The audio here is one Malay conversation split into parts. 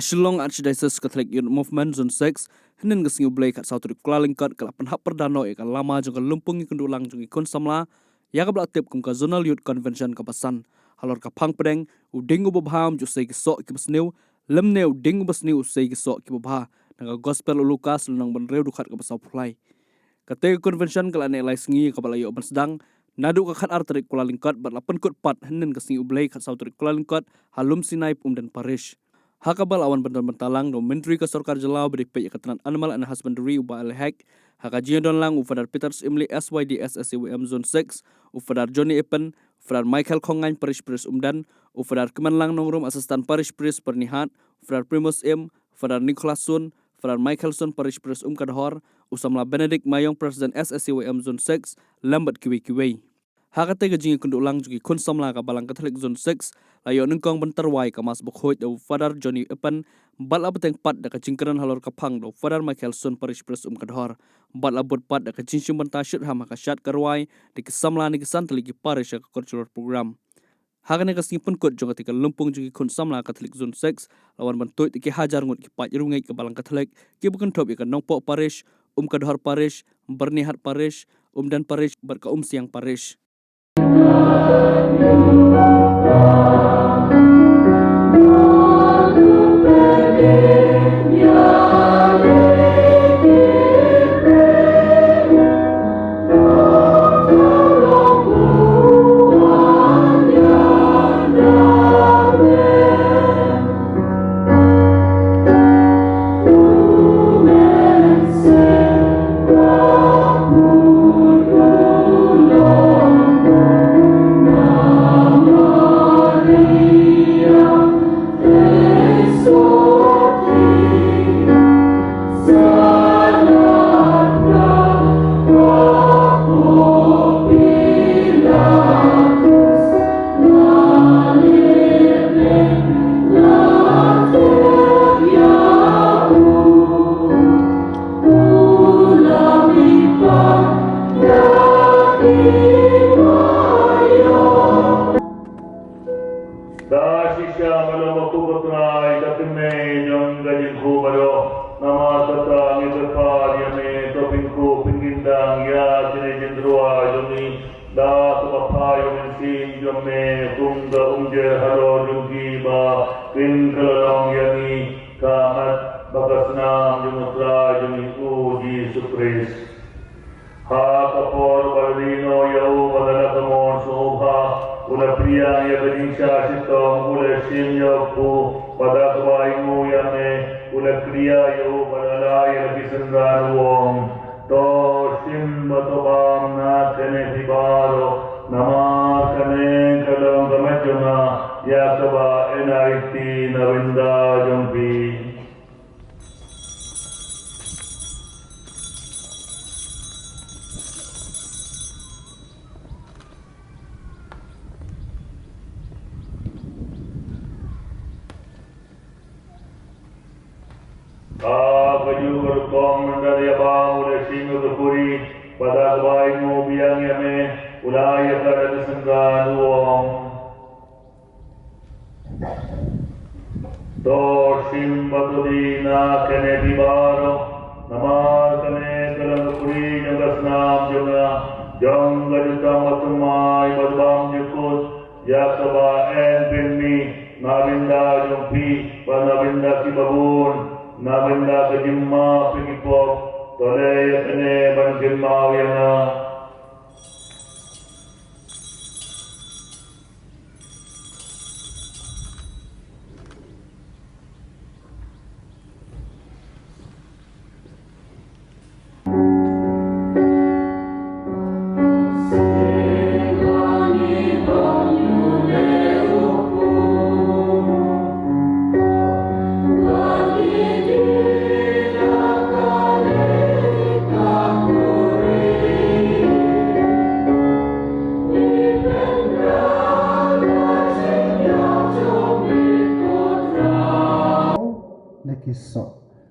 Shillong Archdiocese Catholic Youth Movement Zone 6 hinin ngasing ublay kat South Kuala Lingkod kalapan hak perdano ka lama jung lumpung kundulang jung ikon samla ya ka tip kum ka Zonal Youth Convention ka pasan halor ka phang pedeng uding ubaham ju sei sok ki basneu lemne uding basneu sei sok ki babha naga gospel Lukas lunang benreu dukat ka pasau pulai kate convention kala ne lai singi ka balayo ban sedang nadu ka khat arterik Kuala Lingkod berlapan kut pat hinin ngasing ublay kat South Kuala Lingkod halum sinai dan parish. Hakabal awan bentar-bentalang do Menteri Kesorkar Jelau beripek Ketenan Animal and Husbandry uba alhek hakajian don lang ufadar Peters Imli SYDS SCWM Zone 6 ufadar Johnny Epen ufadar Michael Kongan Parish Priest Umdan ufadar Kemenlang Nongrum Asistan Parish Priest Pernihat ufadar Primus M ufadar Nicholas Sun ufadar Michael Sun Parish Priest Kadhor usamla Benedict Mayong President SSCWM Zone 6 lambat kiwi-kiwi. Hakate gajing kundulang jugi kun samla ka balang Catholic Zone 6 layo nengkong benterwai ka mas bukhoy do Father Johnny Epan bal abeteng pat da kajingkeran halor kapang do Father Michael Son Parish Priest Kadhor bal abot pat da kajingshum bentasyut ha makashat karwai di kesamla ni kesan teligi parish ka cultural program. Hakane kasing penkut jong ketika lumpung jugi kun samla Catholic Zone 6 lawan bentoy tiki hajar ngut ki pat irungai ka balang Catholic ki bukan top ka Nongpok Parish Kadhor Parish Bernihat Parish Dan Parish berka Siang Parish.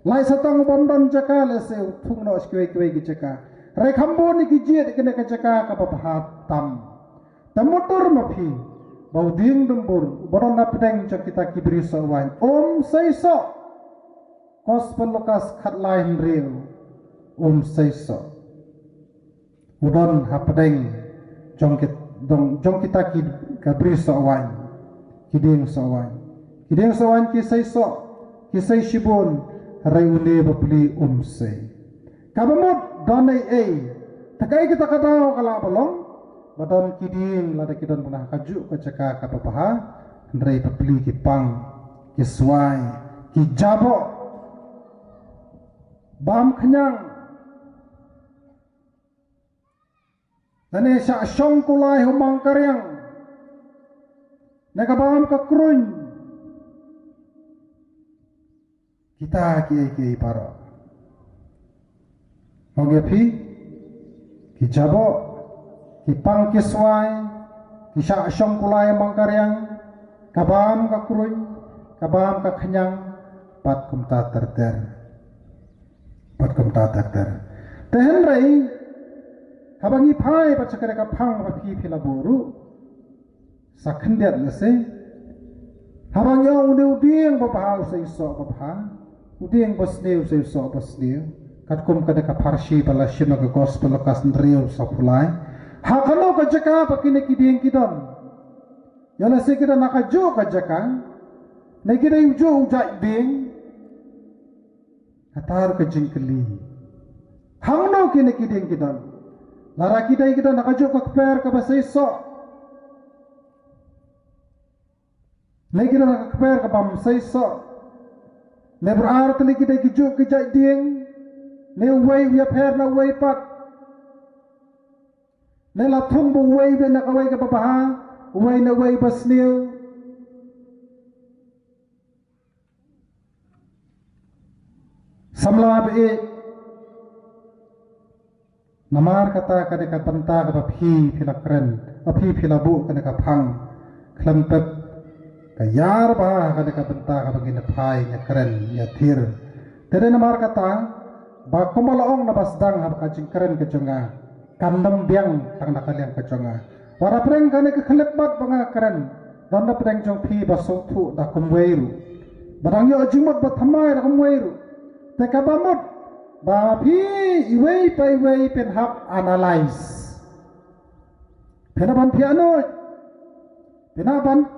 Lai satang bondon jaka lese utung no skwe gi jaka. Rekambo ni ki jiet kene ka jaka ka papahatam. Tamutur mapi. Bauding dumbur boron na pedeng jok kita kibri sawan. Om saiso Gospel Lukas khat lain riu seiso udon hapdeng jong kita ki kabri sowan kiding sowan ki seiso ki sei shibun reune bapli sei kabamut donai takai kita kadau kala bolong badon kiding lada kidon punah kaju ke caka kapapaha rei bapli ki pang ki swai ki jabo bam kenyang nane sya syong kulai humang karyang neka bam ka kruny kita ki para ngogepi ki jabo ki pang ki swai ki sya syong kulai humang karyang kabam ka kruny kabam ka kenyang pat kumta terter tehen rei habangi phai pachakare ka phang ba phi phila boru sakhandet lase habangi ude uding ba bha usai so ba bha uding basne usai so basne katkum kada ka farshi bala shima ka gospel kas ndriu so phulai hakano ka jaka pakine kiding kidon yala se kida nakajo ka jaka nekida ujo ujai ding katar ka jingkeli hangno kine kiding kidon lara kita nakajo ka kper ka basai so ne kita nak kper ka bam sai so ne berar tali kita kijo kijai ding ne wei ya per na wei pat ne la thung bu wei be na ka wei ka baha wei na wei basnil samla be namar kata kada ka panta ka phi philakren phi philabu kada ka phang khlampep ka yar ba kada ka panta ka bagin phai nya kren ya thir tere namar kata ba komalaong na basdang ha ka jingkren ka jonga kandam biang tang na kalyang ka jonga wara preng kane ka khlepbat banga kren danda preng jong phi ba so thu da kumweiru barang yo jingmot ba thamai da kumweiru te ka bamot ba phi iwei pai wei pen hap analyze penaban piano penaban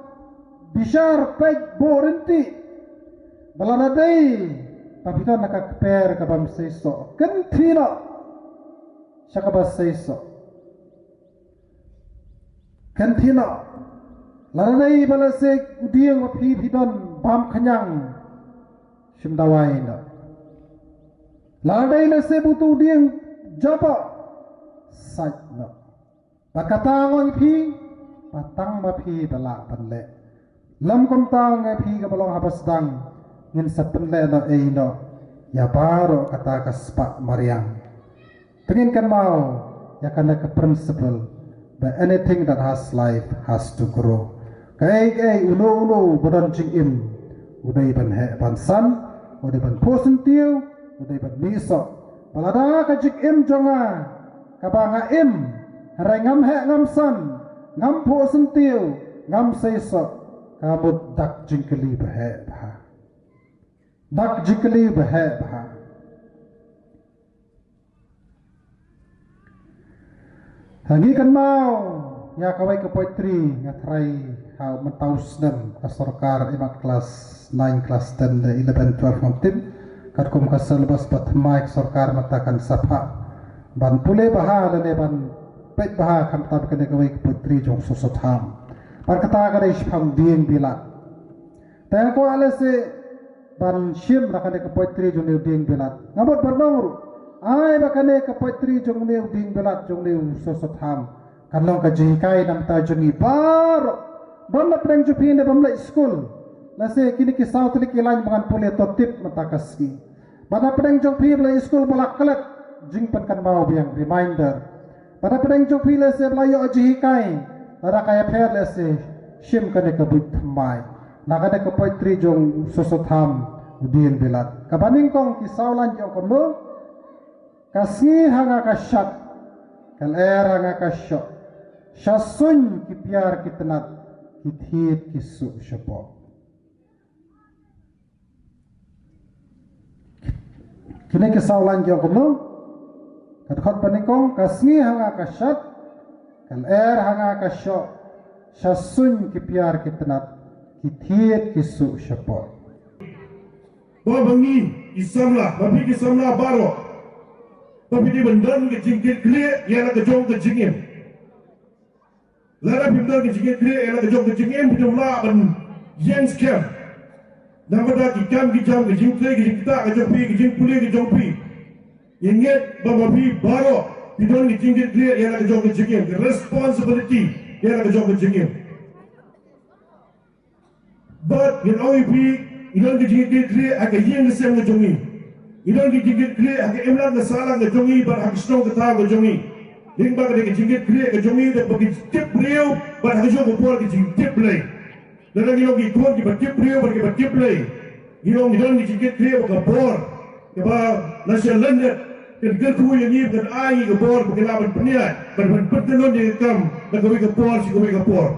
bishar pek borenti balana dei papito nakakper ka bam seiso kenthino sakaba seiso kenthino lana dei balase udieng phi phidon bam khanyang simdawai na ladai le se butu dieng japa sait no pakata ngoi phi patang ma phi bala panle lam kom tang ngai phi ka balong habas dang ngin sapen le no e no ya baro kata ka spa mariang tengin kan mau ya kana ka principle but anything that has life has to grow kai uno bodon ching im udai ban he ban san udai ban posen tiu udai ban miso balada ka jik im jonga kabanga im rengam he ngam san ngam posen tiu ngam seiso kamut dak jingkeli bahe bha dak jingkeli bahe bha hangi kan mau ya kawai ke poetry ya try how mentaus nem ka sarkar imat kelas 9 kelas 10 11 12 ngam katkum ka syllabus patmai sarkar matakan sapha ban pule baha lene ban pet baha kam tab kene kawai ke poetry jong sosotham par kata kada isham dien bila ta ko ale se ban shim rakane ke poetry jong dien bila ngabot bernongru ai bakane ke poetry jong dien bila jong sosotham kanlong ka jikai nam ta jongi bar bon la preng ju pine bam la school la se kini ki south li ki lain bangan pole to tip matakaski bana preng ju pi la school bolak kalet jing pan kan mau biang reminder bana preng ju pi la se la yo jikai ara kaya pher la se shim kane ka but mai na kane ka poetry jong sosotham udien belat ka baning kong ki saulan jong kono kasih hanga ka shat kal era hanga ka shot shasun ki pyar kitnat kithit kisu shapo Ini kesaulan jauh kamu. Kadang panikong kasni hanga kasyat. Kal hanga kasyok. Syasun kipiar kitenat. Kitiet kisu syapot. Babangi isamlah, babi isamlah baro. Tapi di bendan ke jingkit klik, ia nak kejong ke jingim. Lara bendan ke jingkit klik, ia nak kejong ke jingim, bidung lah ben yen scam. Nama dah kikam kijam ke jingkit ke jingkita ke jongpi ke jingpuli ke jongpi. Ingat babi baro, bidung ke jingkit klik, ia nak kejong ke jingim. The responsibility, ia nak kejong ke jingim. But in OEP, ilang ke jingkit klik, agak yen kesem ke jongi. Ilang ke jingkit klik, agak emlang ke salah ke jongi, bar agak senang ke tahu ke jongi. Ling bak ke jingkit klik ke jongi, dan bagi tip beliau, bar agak jauh ke puan ke jingkit beliau. Dan lagi ilang ke tuan ke tip beliau, bar ke tip beliau. Ilang ke jingkit klik, bak ke bor. Keba nasional landet, dan gertu yang ini, dan air ke bor, bagi laban peniat. Bar bertenun yang kam, dan kawai ke bor, si kawai ke bor.